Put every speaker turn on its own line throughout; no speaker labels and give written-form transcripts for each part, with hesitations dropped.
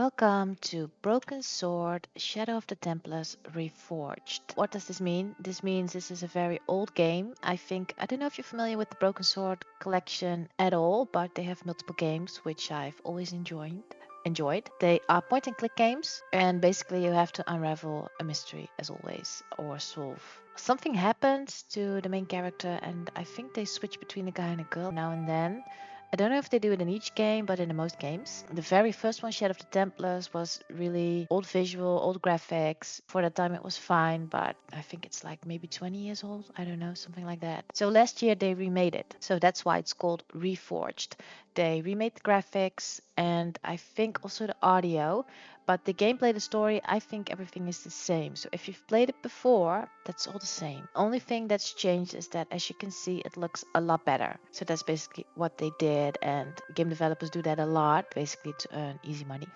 Welcome to Broken Sword, Shadow of the Templars Reforged. What does this mean? This means this is a very old game. I don't know if you're familiar with the Broken Sword collection at all, but they have multiple games, which I've always enjoyed. They are point and click games, and basically you have to unravel a mystery as always, or solve. Something happens to the main character, and I think they switch between a guy and a girl now and then. I don't know if they do it in each game, but in the most games. The very first one, Shadow of the Templars, was really old visual, old graphics. For that time, it was fine, but I think it's like maybe 20 years old. I don't know, something like that. So last year, they remade it. So that's why it's called Reforged. They remade the graphics and I think also the audio, but the gameplay, the story, I think everything is the same. So if you've played it before, that's all the same. Only thing that's changed is that, as you can see, it looks a lot better. So that's basically what they did, and game developers do that a lot, basically to earn easy money.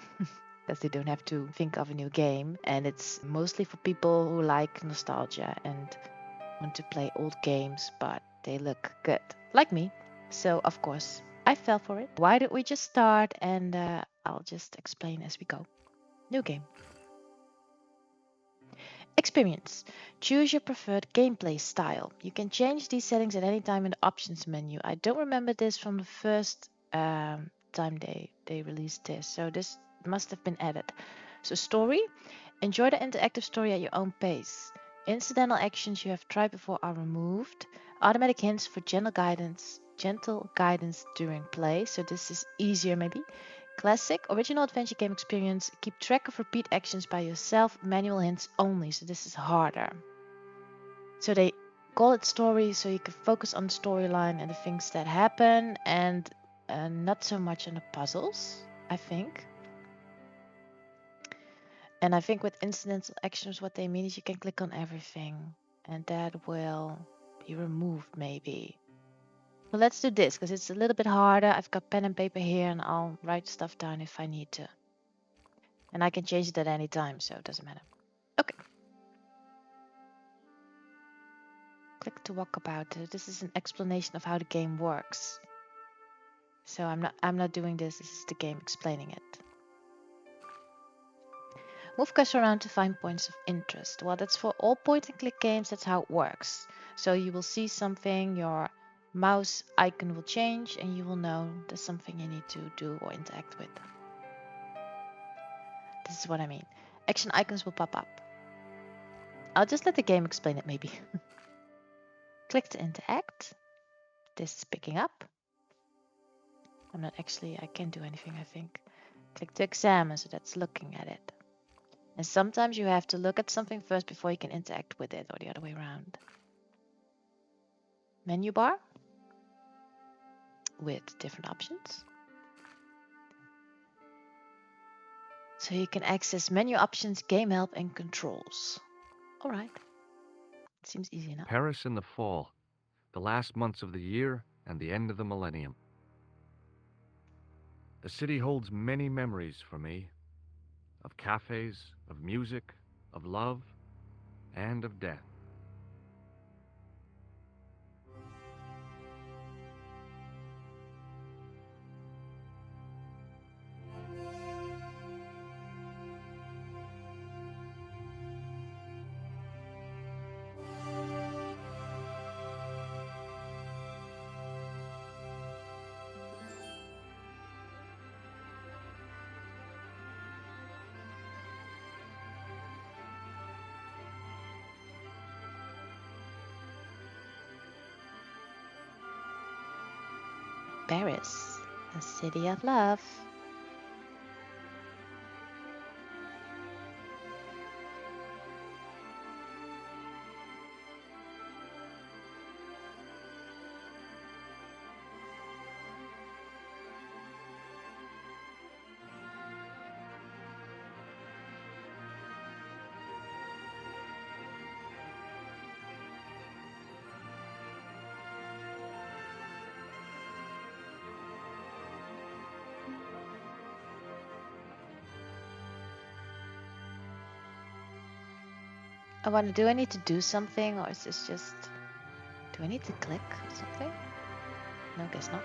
Because they don't have to think of a new game, and it's mostly for people who like nostalgia and want to play old games, but they look good, like me. So of course, I fell for it. Why don't we just start, and I'll just explain as we go. New game. Experience. Choose your preferred gameplay style. You can change these settings at any time in the options menu. I don't remember this from the first time they released this, so this must have been added. So story. Enjoy the interactive story at your own pace. Incidental actions you have tried before are removed. Automatic hints for gentle guidance during play. So this is easier maybe. Classic, original adventure game experience. Keep track of repeat actions by yourself. Manual hints only, so this is harder. So they call it story, so you can focus on the storyline and the things that happen, and not so much on the puzzles, I think. And I think with incidental actions, what they mean is you can click on everything, and that will be removed maybe. Well, let's do this because it's a little bit harder. I've got pen and paper here, and I'll write stuff down if I need to. And I can change it at any time, so it doesn't matter. Okay. Click to walk about. This is an explanation of how the game works. So I'm not doing this. This is the game explaining it. Move cursor around to find points of interest. Well, that's for all point and click games. That's how it works. So you will see something, your mouse icon will change, and you will know there's something you need to do or interact with. This is what I mean. Action icons will pop up. I'll just let the game explain it maybe. Click to interact. This is picking up. I can't do anything, I think. Click to examine, so that's looking at it. And sometimes you have to look at something first before you can interact with it, or the other way around. Menu bar with different options. So you can access menu options, game help, and controls. All right. Seems easy enough.
Paris in the fall, the last months of the year and the end of the millennium. The city holds many memories for me, of cafes, of music, of love, and of death.
Paris, a city of love. Do I need to do something, or is this just... Do I need to click something? No, guess not.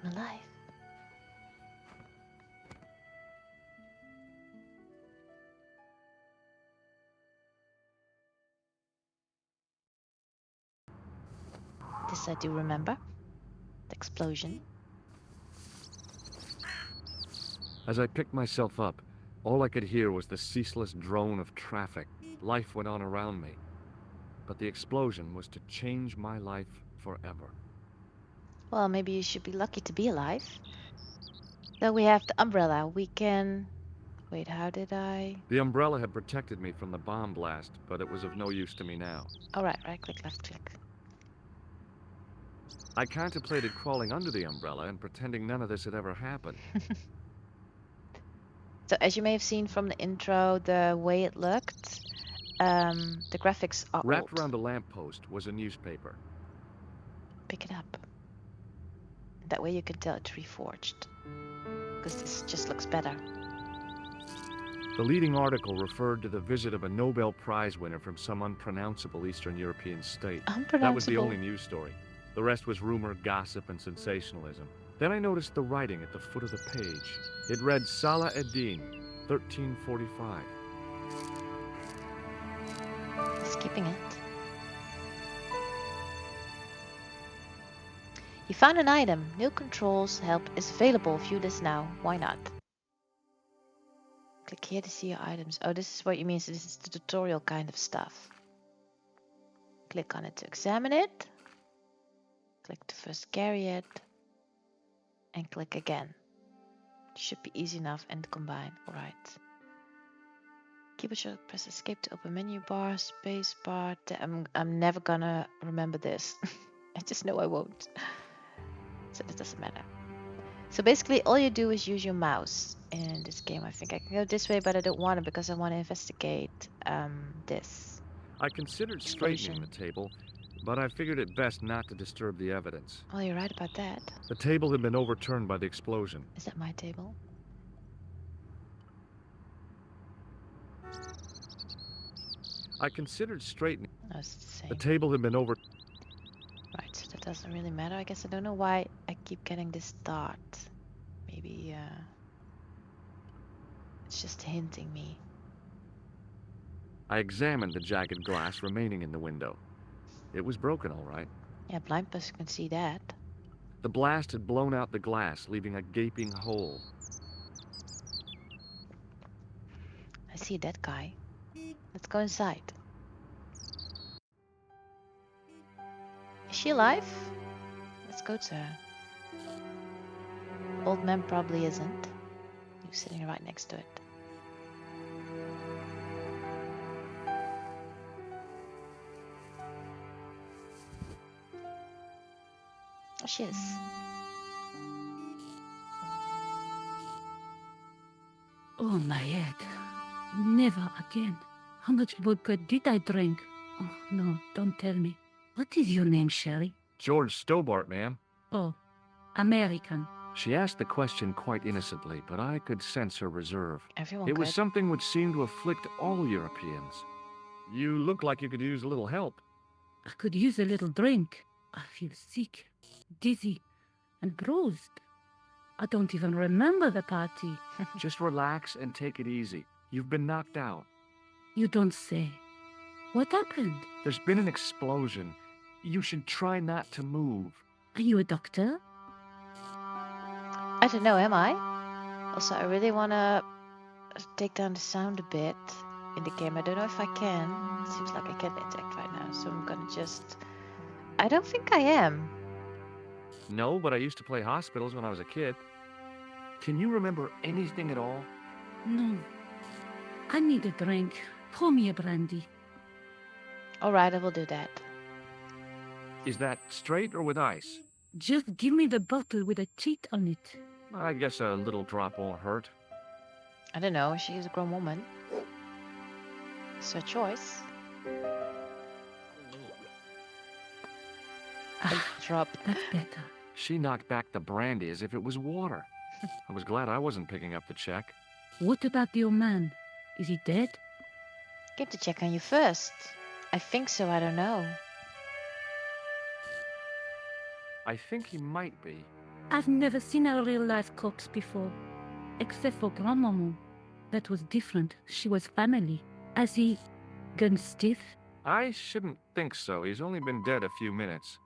I'm alive. This I do remember. The explosion.
As I picked myself up, all I could hear was the ceaseless drone of traffic. Life went on around me. But the explosion was to change my life forever.
Well, maybe you should be lucky to be alive. So we have the umbrella. We can... Wait, how did I...
The umbrella had protected me from the bomb blast, but it was of no use to me now.
Oh, right click, left click.
I contemplated crawling under the umbrella and pretending none of this had ever happened.
So as you may have seen from the intro, the way it looked, the graphics are
Wrapped
old.
around the lamppost was a newspaper.
Pick it up. That way you can tell it's reforged. Because this just looks better.
The leading article referred to the visit of a Nobel Prize winner from some unpronounceable Eastern European state. That was the only news story. The rest was rumor, gossip, and sensationalism. Then I noticed the writing at the foot of the page. It read Salah ad-Din, 1345.
Skipping it. You found an item. New controls help is available. View this now. Why not? Click here to see your items. Oh, this is what you mean. So this is the tutorial kind of stuff. Click on it to examine it. Click to first carry it. And click again. Should be easy enough and combine. Alright. Keyboard shortcut, press escape to open menu bar, space bar. I'm never gonna remember this. I just know I won't. So this doesn't matter. So basically all you do is use your mouse in this game. I think I can go this way, but I don't want to because I want to investigate this.
I considered straightening the table, but I figured it best not to disturb the evidence.
Well, you're right about that.
The table had been overturned by the explosion.
Is that my table?
I considered straightening.
No, it's the same.
The table had been over...
Right, so that doesn't really matter. I guess I don't know why I keep getting this dot. Maybe it's just hinting me.
I examined the jagged glass remaining in the window. It was broken, all right.
Yeah, blind person can see that.
The blast had blown out the glass, leaving a gaping hole.
I see that guy. Let's go inside. Is she alive? Let's go to her. Old man probably isn't. He was sitting right next to it. Oh, she is.
Oh, my head. Never again. How much vodka did I drink? Oh, no, don't tell me. What is your name, Sherry?
George Stobbart, ma'am.
Oh, American.
She asked the question quite innocently, but I could sense her reserve.
Everyone
It was
could.
something which seemed to afflict all Europeans. You look like you could use a little help.
I could use a little drink. I feel sick, dizzy, and bruised. I don't even remember the party.
Just relax and take it easy. You've been knocked out.
You don't say. What happened?
There's been an explosion. You should try not to move.
Are you a doctor?
I don't know, am I? Also, I really want to take down the sound a bit in the game. I don't know if I can. It seems like I can't detect right now, so I'm gonna just... I don't think I am.
No, but I used to play hospitals when I was a kid. Can you remember anything at all?
No. I need a drink. Pour me a brandy.
Alright, I will do that.
Is that straight or with ice?
Just give me the bottle with a cheat on it.
I guess a little drop won't hurt.
I don't know, she is a grown woman. It's her choice. A drop.
That's better.
She knocked back the brandy as if it was water. I was glad I wasn't picking up the check.
What about the old man? Is he dead?
Get to check on you first. I think so, I don't know.
I think he might be.
I've never seen a real-life corpse before, except for Grandmaman. That was different. She was family. Has he gone stiff?
I shouldn't think so. He's only been dead a few minutes.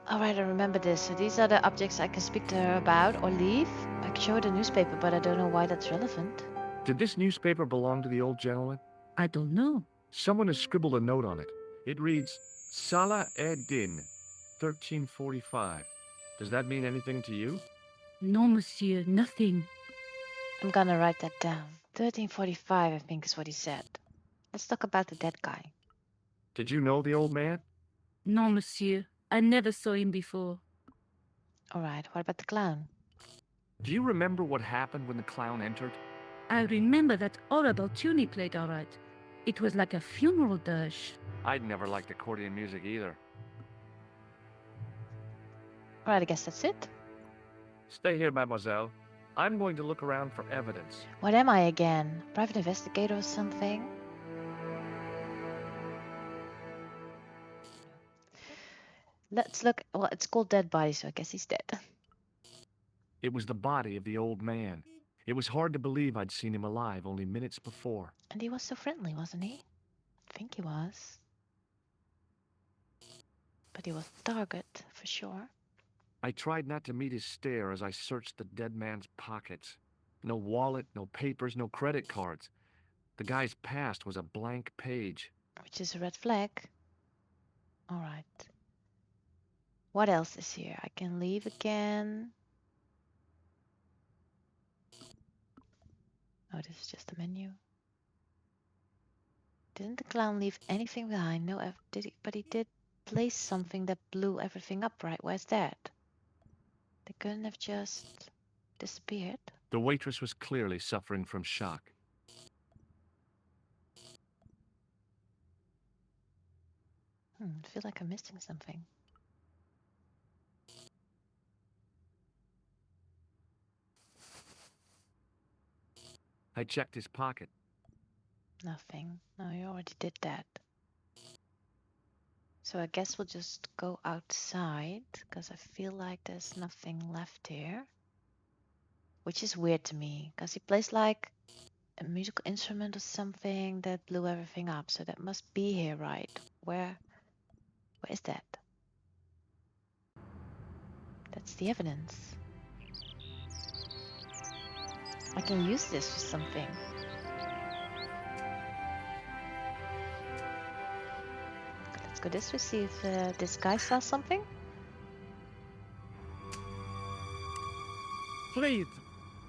Alright, I remember this. So these are the objects I can speak to her about or leave. I can show her the newspaper, but I don't know why that's relevant.
Did this newspaper belong to the old gentleman?
I don't know.
Someone has scribbled a note on it. It reads, Salah ed-Din, 1345. Does that mean anything to you?
No, monsieur, nothing.
I'm gonna write that down. 1345, I think is what he said. Let's talk about the dead guy.
Did you know the old man?
No, monsieur. I never saw him before.
Alright, what about the clown?
Do you remember what happened when the clown entered?
I remember that horrible tune he played all right. It was like a funeral dirge.
I'd never liked accordion music either.
Alright, I guess that's it.
Stay here, mademoiselle. I'm going to look around for evidence.
What am I again? Private investigator or something? Let's look. Well, it's called dead body, so I guess he's dead.
It was the body of the old man. It was hard to believe I'd seen him alive only minutes before.
And he was so friendly, wasn't he? I think he was. But he was a target, for sure.
I tried not to meet his stare as I searched the dead man's pockets. No wallet, no papers, no credit cards. The guy's past was a blank page.
Which is a red flag. Alright. What else is here? I can leave again. Oh, this is just a menu. Didn't the clown leave anything behind? No, did he? But he did place something that blew everything up, right? Where's that? They couldn't have just disappeared.
The waitress was clearly suffering from shock.
I feel like I'm missing something.
I checked his pocket.
Nothing. No, you already did that. So I guess we'll just go outside, because I feel like there's nothing left here. Which is weird to me, because he plays like a musical instrument or something that blew everything up. So that must be here, right? Where is that? That's the evidence. I can use this for something. Let's go this way, see if this guy saw something.
Freeze!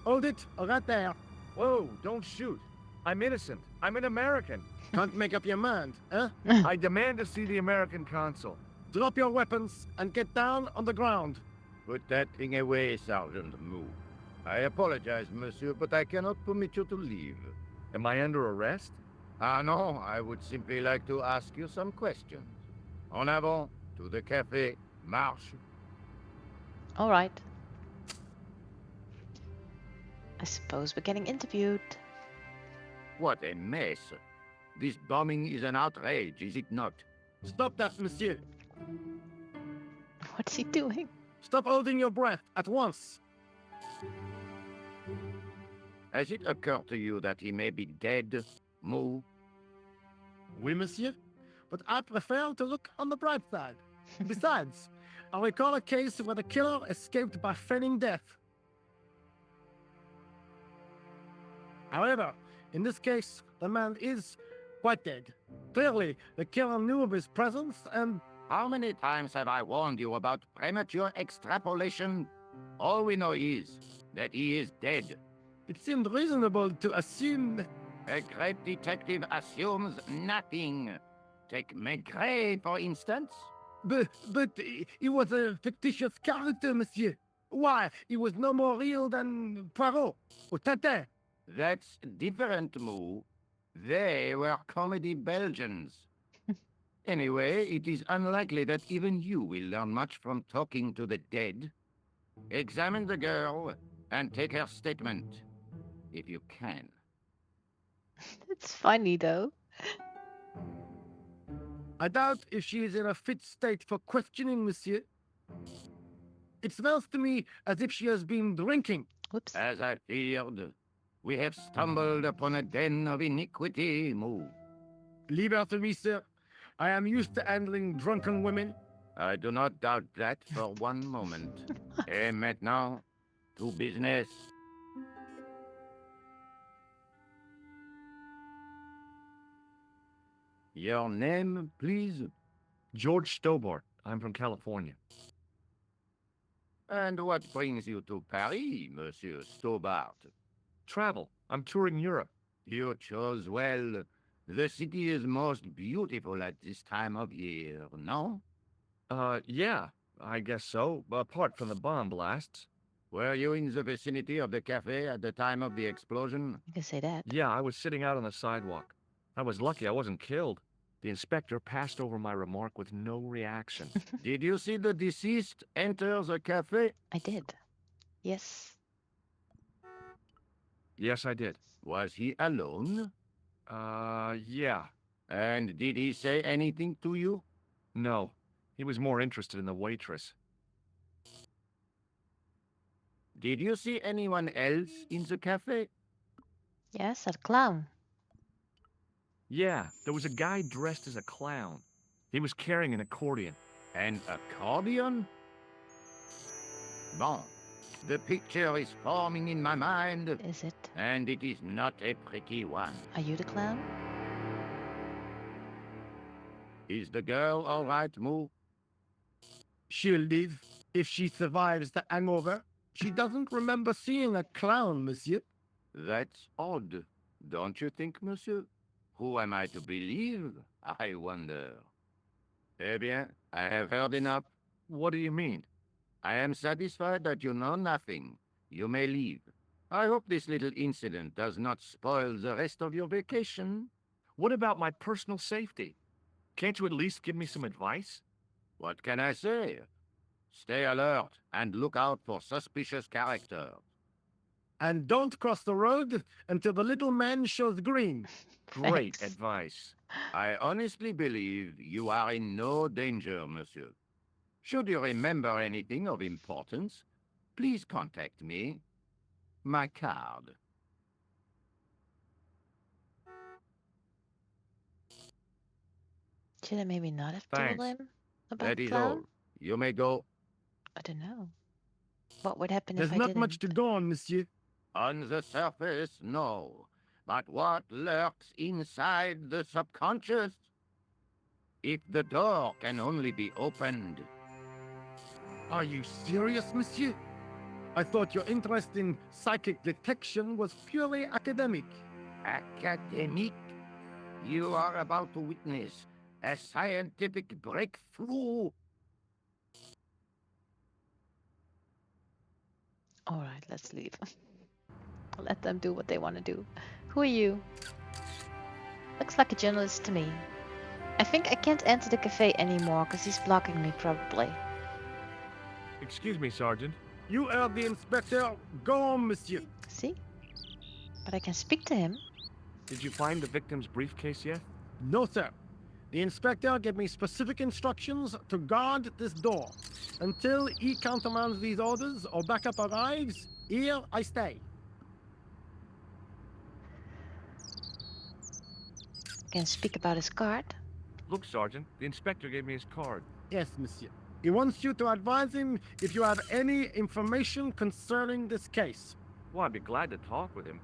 Hold it, right there.
Whoa, don't shoot. I'm innocent. I'm an American.
Can't make up your mind, huh?
I demand to see the American consul.
Drop your weapons and get down on the ground.
Put that thing away, Sergeant Moo. I apologize, monsieur, but I cannot permit you to leave.
Am I under arrest?
Ah, no, I would simply like to ask you some questions. En avant, to the café, marche.
All right. I suppose we're getting interviewed.
What a mess. This bombing is an outrage, is it not?
Stop that, monsieur.
What's he doing?
Stop holding your breath at once.
Has it occurred to you that he may be dead, Moo?
Oui, monsieur. But I prefer to look on the bright side. Besides, I recall a case where the killer escaped by feigning death. However, in this case, the man is quite dead. Clearly, the killer knew of his presence and...
How many times have I warned you about premature extrapolation? All we know is that he is dead.
It seemed reasonable to assume...
A great detective assumes nothing. Take Maigret, for instance.
But he was a fictitious character, monsieur. Why, he was no more real than Poirot or Tintin.
That's different, Moo. They were comedy Belgians. Anyway, it is unlikely that even you will learn much from talking to the dead. Examine the girl and take her statement, if you can.
It's funny though.
I doubt if she is in a fit state for questioning, monsieur. It smells to me as if she has been drinking.
Whoops.
As I feared, we have stumbled upon a den of iniquity, Moo.
Leave her to me, sir. I am used to handling drunken women.
I do not doubt that for one moment. Et maintenant, to business. Your name, please?
George Stobbart. I'm from California.
And what brings you to Paris, Monsieur Stobbart?
Travel. I'm touring Europe.
You chose well. The city is most beautiful at this time of year, no?
Yeah, I guess so, apart from the bomb blasts.
Were you in the vicinity of the cafe at the time of the explosion?
You can say that.
Yeah, I was sitting out on the sidewalk. I was lucky I wasn't killed. The inspector passed over my remark with no reaction.
Did you see the deceased enter the cafe?
I did. Yes.
Yes, I did.
Was he alone?
Yeah.
And did he say anything to you?
No. He was more interested in the waitress.
Did you see anyone else in the cafe?
Yes, that clown.
Yeah, there was a guy dressed as a clown. He was carrying an accordion.
An accordion? Bon. The picture is forming in my mind.
Is it?
And it is not a pretty one.
Are you the clown?
Is the girl all right, Moo?
She'll live if she survives the hangover. She doesn't remember seeing a clown, monsieur.
That's odd, don't you think, monsieur? Who am I to believe, I wonder? Eh bien, I have heard enough.
What do you mean?
I am satisfied that you know nothing. You may leave. I hope this little incident does not spoil the rest of your vacation.
What about my personal safety? Can't you at least give me some advice?
What can I say? Stay alert and look out for suspicious characters.
And don't cross the road until the little man shows green.
Great
Thanks.
advice.
I honestly believe you are in no danger, monsieur. Should you remember anything of importance, please contact me. My card.
Should I maybe not have told
Thanks.
him about
That
the
is
clown?
all. You may go.
I don't know. What would happen
There's
if I
not
didn't?
much to go on, monsieur.
On the surface, no. But what lurks inside the subconscious? If the door can only be opened.
Are you serious, monsieur? I thought your interest in psychic detection was purely academic.
Academic? You are about to witness a scientific breakthrough.
All right, let's leave. Let them do what they want to do. Who are you? Looks like a journalist to me. I think I can't enter the cafe anymore because he's blocking me, probably.
Excuse me, Sergeant.
You heard the inspector. Go on, monsieur.
See? But I can speak to him.
Did you find the victim's briefcase yet?
No, sir. The inspector gave me specific instructions to guard this door. Until he countermands these orders or backup arrives, here I stay.
Can speak about his card.
Look, Sergeant, the inspector gave me his card.
Yes, monsieur. He wants you to advise him if you have any information concerning this case.
Well, I'd be glad to talk with him,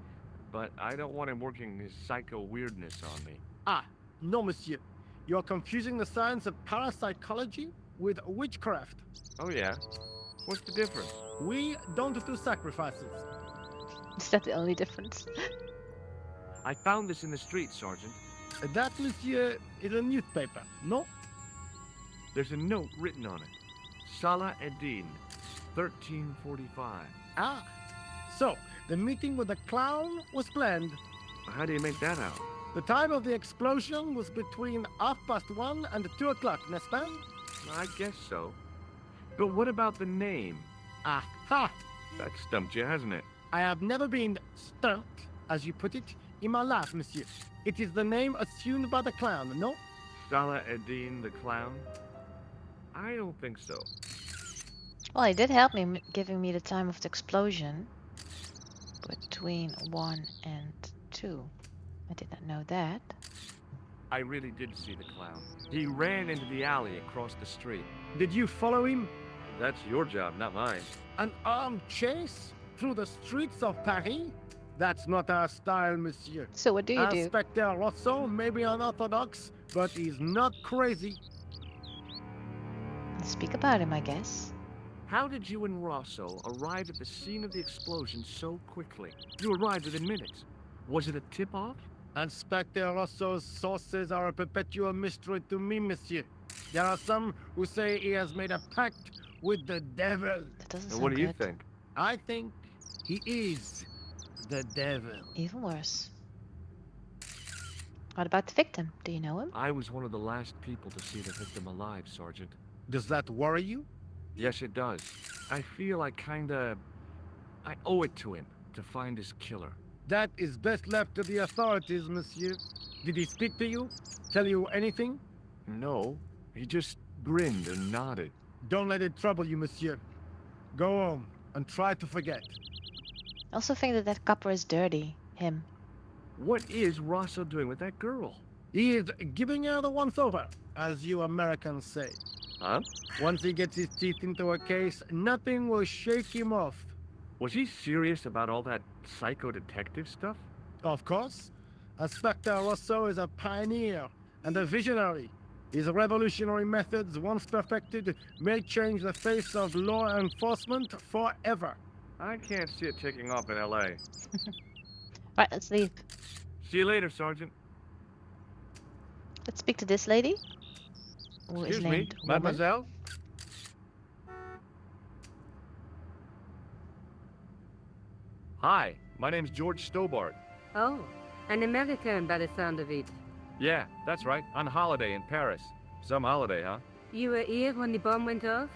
but I don't want him working his psycho weirdness on me.
Ah, no, monsieur. You are confusing the science of parapsychology with witchcraft.
Oh, yeah? What's the difference?
We don't do sacrifices.
Is that the only difference?
I found this in the street, Sergeant.
That, monsieur, is a newspaper, no?
There's a note written on it. Salah Eddin, 1345.
Ah, so the meeting with the clown was planned.
How do you make that out?
The time of the explosion was between 1:30 and 2 o'clock, n'est-ce pas?
I guess so. But what about the name?
Aha!
That stumped you, hasn't it?
I have never been stumped, as you put it, in my life, monsieur. It is the name assumed by the clown, no?
Salah Eddin the clown? I don't think so.
Well, he did help me, giving me the time of the explosion between 1 and 2. I did not know that.
I really did see the clown. He ran into the alley across the street.
Did you follow him?
That's your job, not mine.
An armed chase through the streets of Paris? That's not our style, monsieur.
So what do you do?
Inspector Rousseau may be unorthodox, but he's not crazy.
Speak about him, I guess.
How did you and Rosso arrive at the scene of the explosion so quickly? You arrived within minutes. Was it a tip-off?
Inspector Rousseau's sources are a perpetual mystery to me, monsieur. There are some who say he has made a pact with the devil.
That doesn't
And
sound
what do you
good.
think?
I think he is the devil.
Even worse. What about the victim? Do you know him?
I was one of the last people to see the victim alive, Sergeant.
Does that worry you?
Yes, it does. I feel I owe it to him to find his killer.
That is best left to the authorities, monsieur. Did he speak to you? Tell you anything?
No, he just grinned and nodded.
Don't let it trouble you, monsieur. Go home and try to forget.
I also think that copper is dirty. Him.
What is Rosso doing with that girl?
He is giving her the once-over, as you Americans say.
Huh?
Once he gets his teeth into a case, nothing will shake him off.
Was he serious about all that psycho-detective stuff?
Of course. Inspector Rousseau is a pioneer and a visionary. His revolutionary methods, once perfected, may change the face of law enforcement forever.
I can't see it taking off in L.A.
Right, let's leave.
See you later, Sergeant.
Let's speak to this lady. Who is
Excuse me,
named Woman.
mademoiselle? Hi, my name's George Stobbart.
Oh, an American by the sound of it.
Yeah, that's right, on holiday in Paris. Some holiday, huh?
You were here when the bomb went off?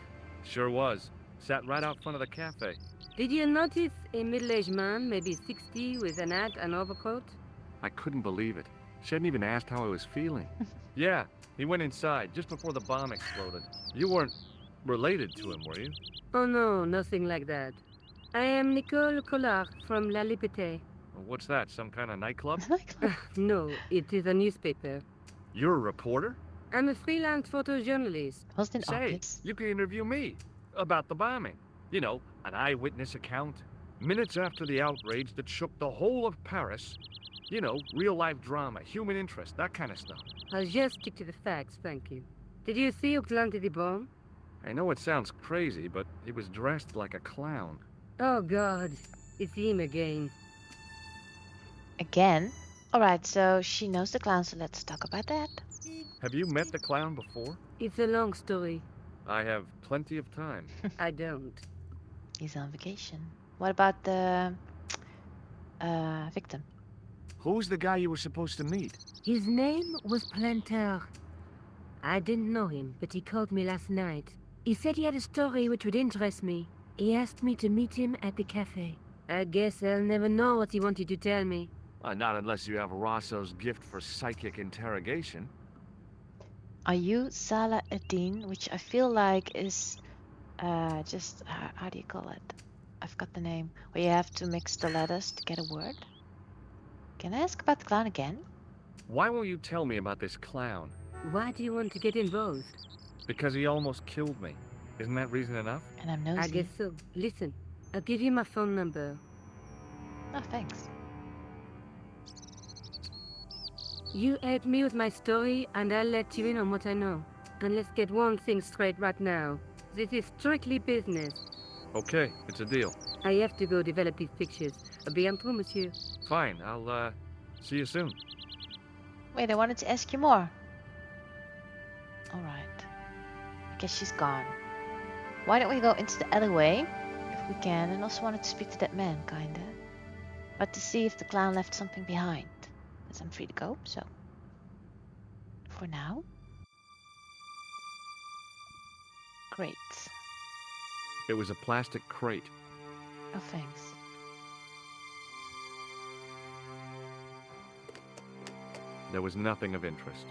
Sure was. Sat right out front of the cafe.
Did you notice a middle-aged man, maybe 60, with an hat and overcoat?
I couldn't believe it. She hadn't even asked how I was feeling. Yeah, he went inside just before the bomb exploded. You weren't related to him, were you?
Oh no, nothing like that. I am Nicole Collard from La Liberté.
What's that, some kind of nightclub?
No, it is a newspaper.
You're a reporter?
I'm a freelance photojournalist.
Wasn't it
Say,
obvious?
you can interview me about the bombing. You know, an eyewitness account. Minutes after the outrage that shook the whole of Paris. You know, real-life drama, human interest, that kind of stuff.
I'll just stick to the facts, thank you. Did you see who planted the bomb?
I know it sounds crazy, but he was dressed like a clown.
Oh God, it's him again.
Again? Alright, so she knows the clown, so let's talk about that.
Have you met the clown before?
It's a long story.
I have plenty of time.
I don't.
He's on vacation. What about the victim?
Who's the guy you were supposed to meet?
His name was Planter. I didn't know him, but he called me last night. He said he had a story which would interest me. He asked me to meet him at the cafe. I guess I'll never know what he wanted to tell me.
Not unless you have Rosso's gift for psychic interrogation.
Are you Salah ad-Din, which I feel like is just, how do you call it? I forgot the name. Where you have to mix the letters to get a word. Can I ask about the clown again?
Why won't you tell me about this clown?
Why do you want to get involved?
Because he almost killed me. Isn't that reason enough?
And I'm nosy.
I guess so. Listen, I'll give you my phone number.
Oh, thanks.
You help me with my story, and I'll let you in on what I know. And let's get one thing straight right now. This is strictly business.
Okay, it's a deal.
I have to go develop these pictures. A bientôt, monsieur.
Fine, I'll, see you soon.
Wait, I wanted to ask you more. Alright. I guess she's gone. Why don't we go into the alleyway, if we can, and also wanted to speak to that man, kinda. But to see if the clown left something behind. Because I'm free to go, so. For now. Great.
It was a plastic crate.
Oh, thanks.
There was nothing of interest.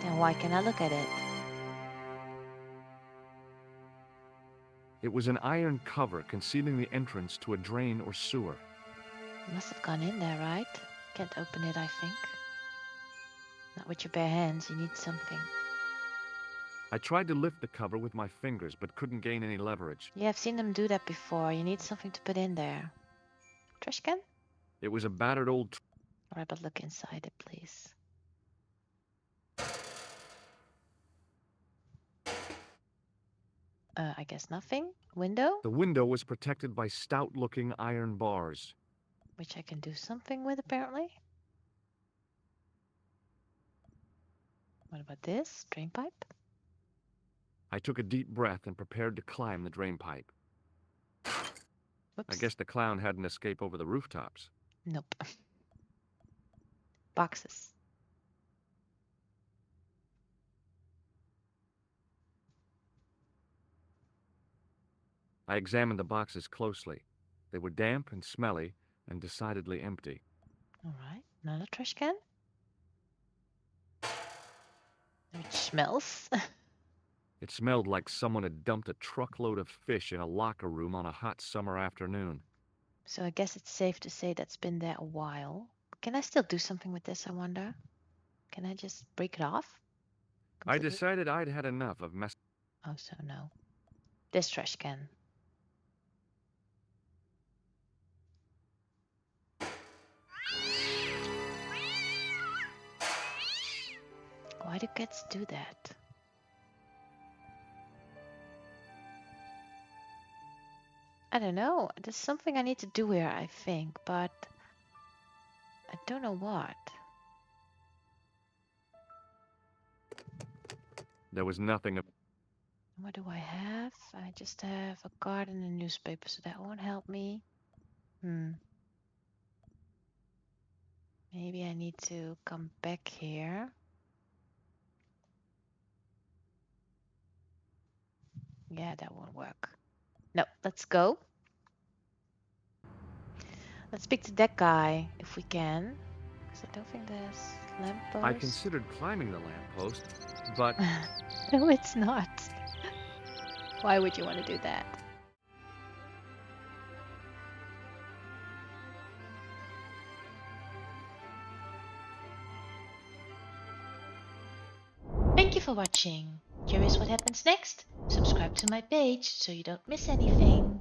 Then why can I look at it?
It was an iron cover concealing the entrance to a drain or sewer.
Must have gone in there, right? Can't open it, I think. Not with your bare hands, you need something.
I tried to lift the cover with my fingers, but couldn't gain any leverage.
Yeah, I've seen them do that before. You need something to put in there. Trash can?
It was a battered old...
Alright, but look inside it, please. I guess nothing. Window?
The window was protected by stout-looking iron bars.
Which I can do something with, apparently. What about this? Drain pipe?
I took a deep breath and prepared to climb the drain pipe.
Whoops.
I guess the clown hadn't escaped over the rooftops.
Nope. Boxes.
I examined the boxes closely. They were damp and smelly and decidedly empty.
Alright, another trash can. Which smells.
It smelled like someone had dumped a truckload of fish in a locker room on a hot summer afternoon.
So I guess it's safe to say that's been there a while. Can I still do something with this, I wonder? Can I just break it off?
I decided I'd had enough of mess.
Oh, so no. This trash can. Why do cats do that? I don't know. There's something I need to do here, I think, but I don't know what.
There was nothing of...
What do I have? I just have a card and a newspaper, so that won't help me. Maybe I need to come back here. Yeah, that won't work. No, let's go. Let's speak to that guy if we can. Because I don't think there's lamppost.
I considered climbing the lamppost, but...
No, it's not. Why would you want to do that? Thank you for watching. Curious what happens next? Subscribe to my page so you don't miss anything.